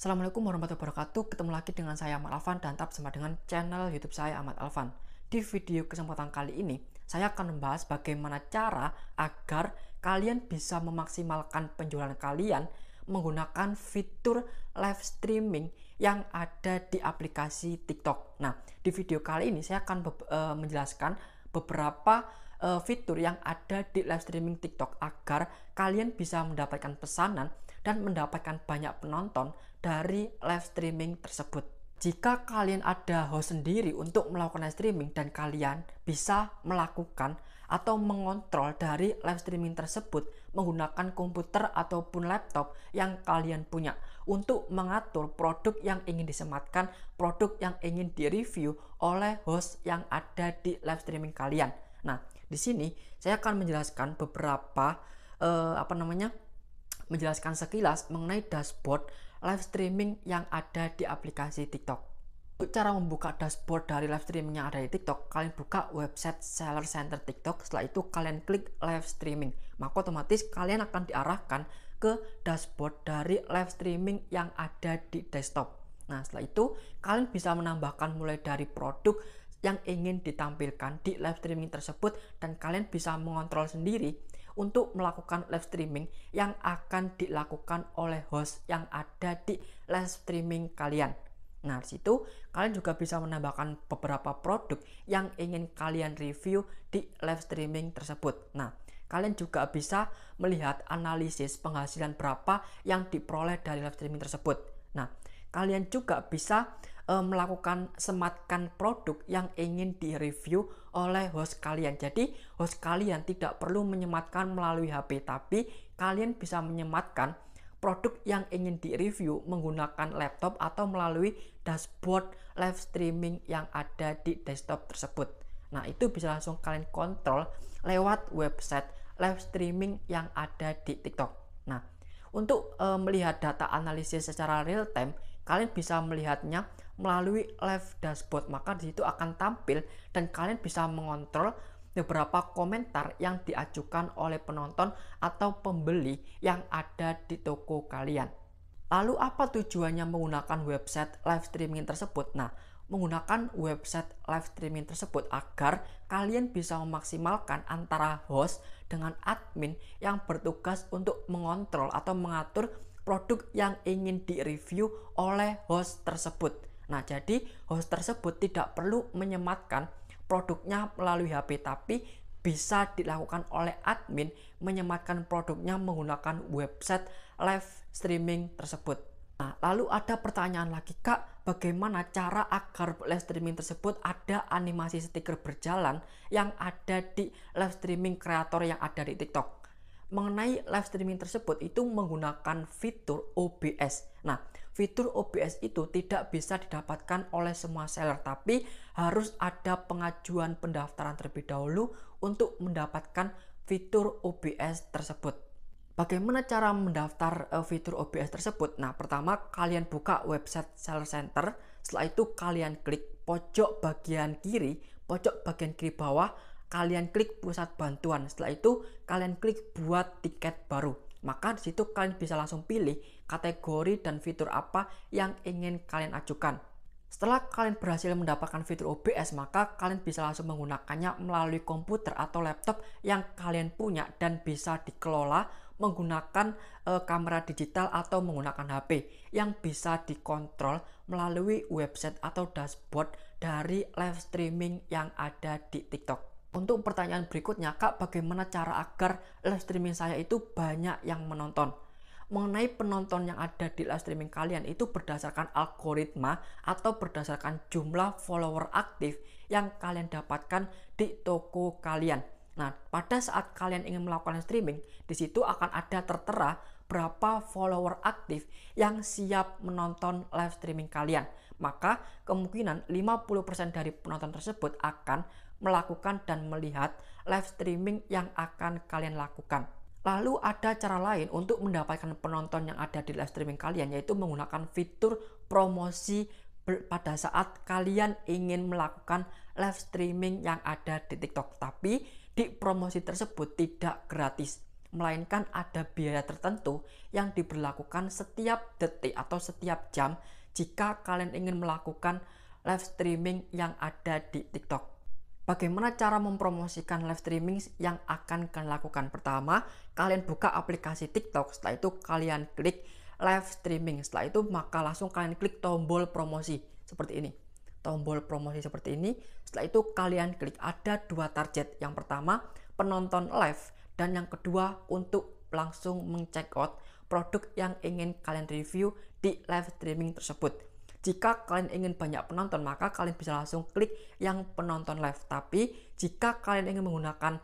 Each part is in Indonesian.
Assalamualaikum warahmatullahi wabarakatuh. Ketemu lagi dengan saya Ahmad Alvan dan tetap bersama dengan channel YouTube saya Ahmad Alvan. Di video kesempatan kali ini, saya akan membahas bagaimana cara agar kalian bisa memaksimalkan penjualan kalian menggunakan fitur live streaming yang ada di aplikasi TikTok. Nah, di video kali ini saya akan menjelaskan beberapa fitur yang ada di live streaming TikTok agar kalian bisa mendapatkan pesanan dan mendapatkan banyak penonton dari live streaming tersebut. Jika kalian ada host sendiri untuk melakukan live streaming dan kalian bisa melakukan atau mengontrol dari live streaming tersebut menggunakan komputer ataupun laptop yang kalian punya untuk mengatur produk yang ingin disematkan, produk yang ingin direview oleh host yang ada di live streaming kalian. Nah, di sini saya akan menjelaskan beberapa menjelaskan sekilas mengenai dashboard live streaming yang ada di aplikasi TikTok. Untuk cara membuka dashboard dari live streaming yang ada di TikTok, kalian buka website Seller Center TikTok. Setelah itu kalian klik live streaming, maka otomatis kalian akan diarahkan ke dashboard dari live streaming yang ada di desktop. Nah, setelah itu kalian bisa menambahkan mulai dari produk yang ingin ditampilkan di live streaming tersebut, dan kalian bisa mengontrol sendiri untuk melakukan live streaming yang akan dilakukan oleh host yang ada di live streaming kalian. Nah, di situ kalian juga bisa menambahkan beberapa produk yang ingin kalian review di live streaming tersebut. Nah, kalian juga bisa melihat analisis penghasilan berapa yang diperoleh dari live streaming tersebut. Nah, kalian juga bisa melakukan sematkan produk yang ingin direview oleh host kalian. Jadi host kalian tidak perlu menyematkan melalui HP, tapi kalian bisa menyematkan produk yang ingin direview menggunakan laptop atau melalui dashboard live streaming yang ada di desktop tersebut. Nah, itu bisa langsung kalian kontrol lewat website live streaming yang ada di TikTok. Nah, untuk melihat data analisis secara real time, kalian bisa melihatnya melalui live dashboard. Maka di situ akan tampil dan kalian bisa mengontrol beberapa komentar yang diajukan oleh penonton atau pembeli yang ada di toko kalian. Lalu apa tujuannya menggunakan website live streaming tersebut? Nah, menggunakan website live streaming tersebut agar kalian bisa memaksimalkan antara host dengan admin yang bertugas untuk mengontrol atau mengatur produk yang ingin direview oleh host tersebut. Nah, jadi host tersebut tidak perlu menyematkan produknya melalui HP, tapi bisa dilakukan oleh admin menyematkan produknya menggunakan website live streaming tersebut. Nah, lalu ada pertanyaan lagi, Kak, bagaimana cara agar live streaming tersebut ada animasi stiker berjalan yang ada di live streaming kreator yang ada di TikTok? Mengenai live streaming tersebut itu menggunakan fitur OBS. Nah, fitur OBS itu tidak bisa didapatkan oleh semua seller, tapi harus ada pengajuan pendaftaran terlebih dahulu untuk mendapatkan fitur OBS tersebut. Bagaimana cara mendaftar fitur OBS tersebut? Nah, pertama kalian buka website Seller Center. Setelah itu kalian klik pojok bagian kiri bawah, kalian klik pusat bantuan. Setelah itu kalian klik buat tiket baru. Maka di situ kalian bisa langsung pilih kategori dan fitur apa yang ingin kalian ajukan. Setelah kalian berhasil mendapatkan fitur OBS, maka kalian bisa langsung menggunakannya melalui komputer atau laptop yang kalian punya dan bisa dikelola menggunakan kamera digital atau menggunakan HP yang bisa dikontrol melalui website atau dashboard dari live streaming yang ada di TikTok. Untuk pertanyaan berikutnya, Kak, bagaimana cara agar live streaming saya itu banyak yang menonton? Mengenai penonton yang ada di live streaming kalian itu berdasarkan algoritma atau berdasarkan jumlah follower aktif yang kalian dapatkan di toko kalian. Nah, pada saat kalian ingin melakukan live streaming, di situ akan ada tertera berapa follower aktif yang siap menonton live streaming kalian. Maka kemungkinan 50% dari penonton tersebut akan melakukan dan melihat live streaming yang akan kalian lakukan. Lalu ada cara lain untuk mendapatkan penonton yang ada di live streaming kalian, yaitu menggunakan fitur promosi pada saat kalian ingin melakukan live streaming yang ada di TikTok. Tapi di promosi tersebut tidak gratis. melainkan ada biaya tertentu yang diberlakukan setiap detik atau setiap jam jika kalian ingin melakukan live streaming yang ada di TikTok. Bagaimana cara mempromosikan live streaming yang akan kalian lakukan? Pertama, kalian buka aplikasi TikTok, setelah itu kalian klik live streaming. Setelah itu maka langsung kalian klik tombol promosi seperti ini. Tombol promosi seperti ini. Setelah itu kalian klik, ada dua target. Yang pertama, penonton live, dan yang kedua untuk langsung mengcheck out produk yang ingin kalian review di live streaming tersebut. Jika kalian ingin banyak penonton, maka kalian bisa langsung klik yang penonton live. Tapi jika kalian ingin menggunakan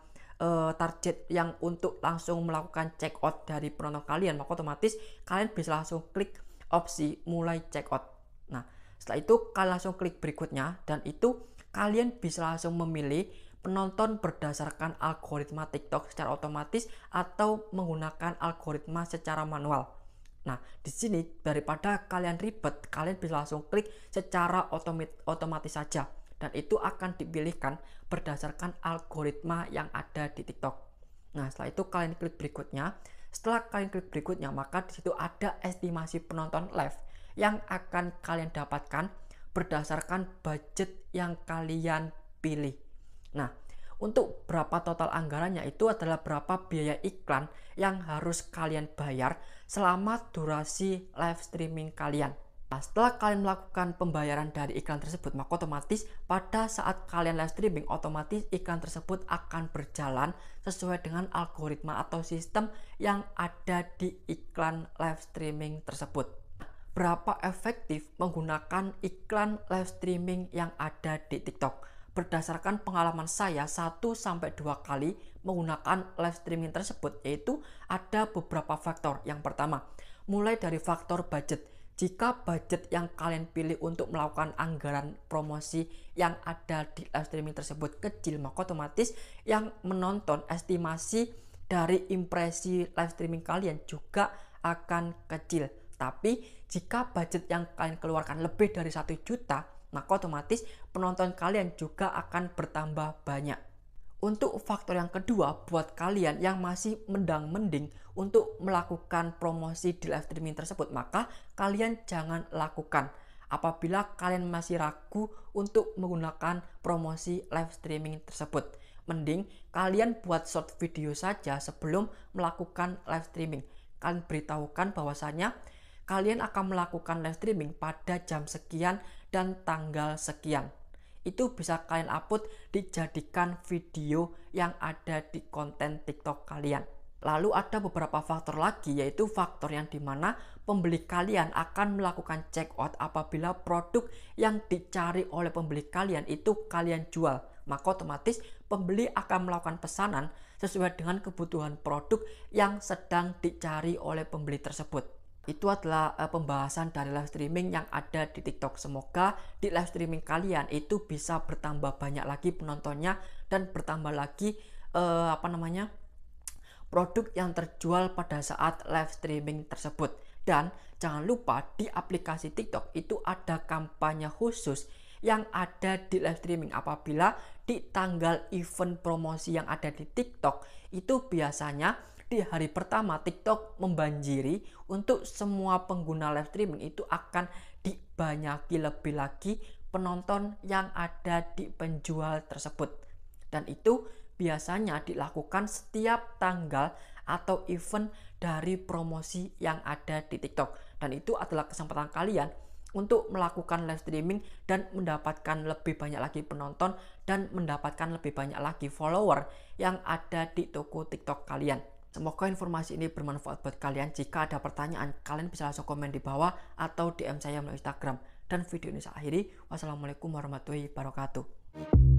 target yang untuk langsung melakukan check out dari penonton kalian, maka otomatis kalian bisa langsung klik opsi mulai check out. Nah, setelah itu kalian langsung klik berikutnya, dan itu kalian bisa langsung memilih penonton berdasarkan algoritma TikTok secara otomatis atau menggunakan algoritma secara manual. Nah, di sini daripada kalian ribet, kalian bisa langsung klik secara otomatis saja, dan itu akan dipilihkan berdasarkan algoritma yang ada di TikTok. Nah, setelah itu kalian klik berikutnya. Setelah kalian klik berikutnya, maka di situ ada estimasi penonton live yang akan kalian dapatkan berdasarkan budget yang kalian pilih. Nah, untuk berapa total anggarannya itu adalah berapa biaya iklan yang harus kalian bayar selama durasi live streaming kalian. Nah, setelah kalian melakukan pembayaran dari iklan tersebut, maka otomatis pada saat kalian live streaming, otomatis iklan tersebut akan berjalan sesuai dengan algoritma atau sistem yang ada di iklan live streaming tersebut. Berapa efektif menggunakan iklan live streaming yang ada di TikTok? Berdasarkan pengalaman saya 1-2 kali menggunakan live streaming tersebut, yaitu ada beberapa faktor. Yang pertama, mulai dari faktor budget. Jika budget yang kalian pilih untuk melakukan anggaran promosi yang ada di live streaming tersebut kecil, maka otomatis yang menonton, estimasi dari impresi live streaming kalian juga akan kecil. Tapi jika budget yang kalian keluarkan lebih dari 1 juta, maka otomatis penonton kalian juga akan bertambah banyak. Untuk faktor yang kedua, buat kalian yang masih mending untuk melakukan promosi di live streaming tersebut, maka kalian jangan lakukan. Apabila kalian masih ragu untuk menggunakan promosi live streaming tersebut, mending kalian buat short video saja sebelum melakukan live streaming. Kalian beritahukan bahwasanya kalian akan melakukan live streaming pada jam sekian dan tanggal sekian. Itu bisa kalian upload dijadikan video yang ada di konten TikTok kalian. Lalu ada beberapa faktor lagi, yaitu faktor yang dimana pembeli kalian akan melakukan check out apabila produk yang dicari oleh pembeli kalian itu kalian jual. Maka otomatis pembeli akan melakukan pesanan sesuai dengan kebutuhan produk yang sedang dicari oleh pembeli tersebut. Itu adalah pembahasan dari live streaming yang ada di TikTok. Semoga di live streaming kalian itu bisa bertambah banyak lagi penontonnya dan bertambah lagi produk yang terjual pada saat live streaming tersebut. Dan jangan lupa di aplikasi TikTok itu ada kampanye khusus yang ada di live streaming. Apabila di tanggal event promosi yang ada di TikTok itu biasanya di hari pertama TikTok membanjiri, untuk semua pengguna live streaming itu akan dibanyaki lebih lagi penonton yang ada di penjual tersebut. Dan itu biasanya dilakukan setiap tanggal atau event dari promosi yang ada di TikTok. Dan itu adalah kesempatan kalian untuk melakukan live streaming dan mendapatkan lebih banyak lagi penonton dan mendapatkan lebih banyak lagi follower yang ada di toko TikTok kalian. Semoga informasi ini bermanfaat buat kalian. Jika ada pertanyaan, kalian bisa langsung komen di bawah atau DM saya melalui Instagram. Dan video ini saya akhiri. Wassalamualaikum warahmatullahi wabarakatuh.